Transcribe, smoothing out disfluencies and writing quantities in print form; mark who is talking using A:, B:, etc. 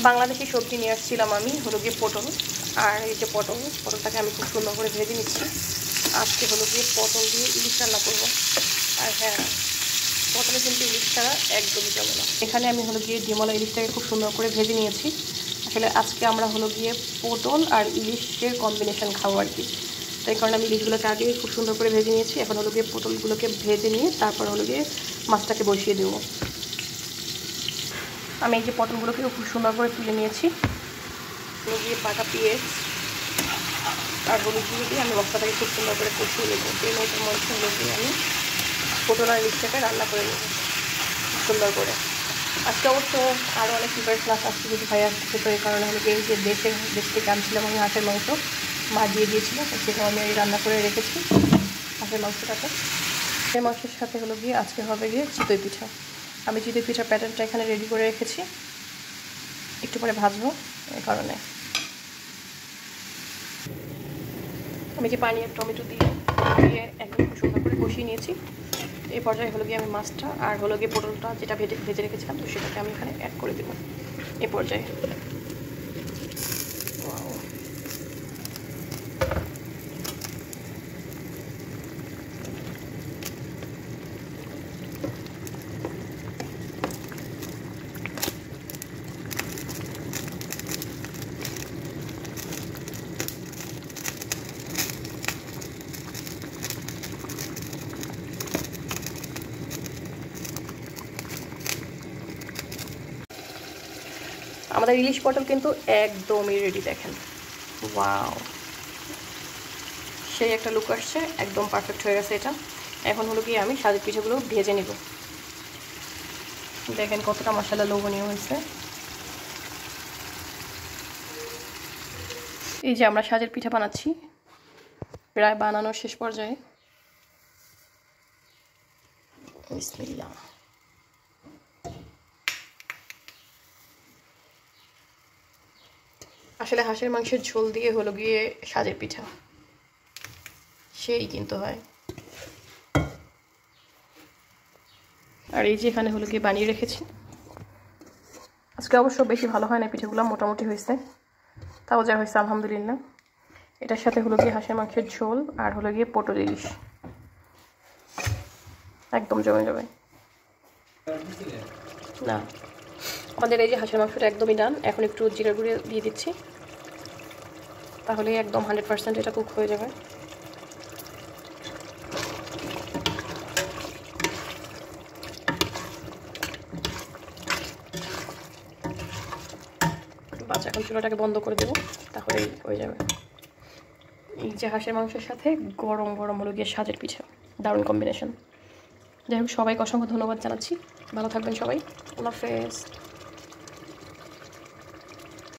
A: বাংলাদেশি সবজি নিয়ে আসছিলাম আমি, হলো গিয়ে পটল। আর এই যে পটলটাকে আমি খুব সুন্দর করে ভেজে নিচ্ছি। আজকে হলো গিয়ে পটল দিয়ে ইলিশ রান্না করবো। আর হ্যাঁ, পটলে কিন্তু ইলিশ ছাড়া একদমই জমে না। এখানে আমি হলো গিয়ে ডিমলা ইলিশটাকে খুব সুন্দর করে ভেজে নিয়েছি। আসলে আজকে আমরা হলো গিয়ে পটল আর ইলিশের কম্বিনেশন খাবো আর কি। তাই কারণে আমি ইলিশগুলোকে আগে খুব সুন্দর করে ভেজে নিয়েছি। এখন হলো গিয়ে পটলগুলোকে ভেজে নিয়ে তারপর হলো গিয়ে মাছটাকে বসিয়ে দেবো। আমি এই যে পটলগুলোকে খুব সুন্দর করে তুলে নিয়েছি। হলো গিয়ে বাটা পেঁয়াজ আর হলুদ গুঁড়ো দিয়ে আমি মশলাটাকে খুব সুন্দর করে কষিয়ে নেব। 3 মিনিটের মধ্যে হলো গিয়ে আমি পটল আর ইলিশটাকে রান্না করে নেব খুব সুন্দর করে। আজকে অবশ্য আরও অনেক প্রিপারেশন আসছে, যদি ভাই আসছে, তো এই কারণে হলো গিয়ে এই যে দেশ থেকে আনছিলাম আমি হাঁসের মাংস, মা দিয়ে দিয়েছিল, সেটাও আমি রান্না করে রেখেছি হাঁসের মাংসটাকে। হাঁসের মাংসের সাথে হলো গিয়ে আজকে হবে গিয়ে চিতই পিঠা। আমি চিতই পিঠার প্যাটার্নটা এখানে রেডি করে রেখেছি, একটু পরে ভাজবো। এই কারণে আমি যে পানি আর টমেটো দিয়ে একদম সুন্দর করে কষিয়ে নিয়েছি। এই পর্যায়ে হলো গিয়ে আমি মাছটা আর হলো গিয়ে পটলটা যেটা ভেজে রেখেছিলাম, তো সেটাকে আমি এখানে অ্যাড করে দেবো এই পর্যায়ে। আমাদের ইলিশ পটল কিন্তু একদমই রেডি, দেখেন। ওয়াও, সেই একটা লুক আসছে, একদম পারফেক্ট হয়ে গেছে এটা। এখন হলো গিয়ে আমি সাজের পিঠাগুলো ভেজে নিব। দেখেন কতটা মশলা লোভনীয় হয়েছে। এই যে আমরা সাজের পিঠা বানাচ্ছি, প্রায় বানানোর শেষ পর্যায়ে। বিসমিল্লাহ। আসলে হাঁসের মাংসের ঝোল দিয়ে হলো গিয়ে সাজের পিঠা সেই কিন্তু হয়। আর এই যে এখানে হলো গিয়ে বানিয়ে রেখেছি। আজকে অবশ্য বেশি ভালো হয় না পিঠাগুলো, মোটামুটি হয়েছে, তাও যা হয়েছে আলহামদুলিল্লাহ। এটার সাথে হলো গিয়ে হাঁসের মাংসের ঝোল আর হলো গিয়ে পটল ইলিশ, একদম জমে যাবে না। আমাদের এই যে হাঁসের মাংসটা একদমই ডান। এখন একটু জিরা গুঁড়ো দিয়ে দিচ্ছি, তাহলে একদম 100% এটা কুক হয়ে যাবে। বাচ্চা এখন চুলাটাকে বন্ধ করে দেবো, তাহলেই হয়ে যাবে। এই যে হাঁসের মাংসের সাথে গরম গরম হলো গিয়ে সাজের পিঠা, দারুণ কম্বিনেশন। যাই হোক, সবাইকে অসংখ্য ধন্যবাদ জানাচ্ছি। ভালো থাকবেন সবাই, আল্লাহ হাফেজ।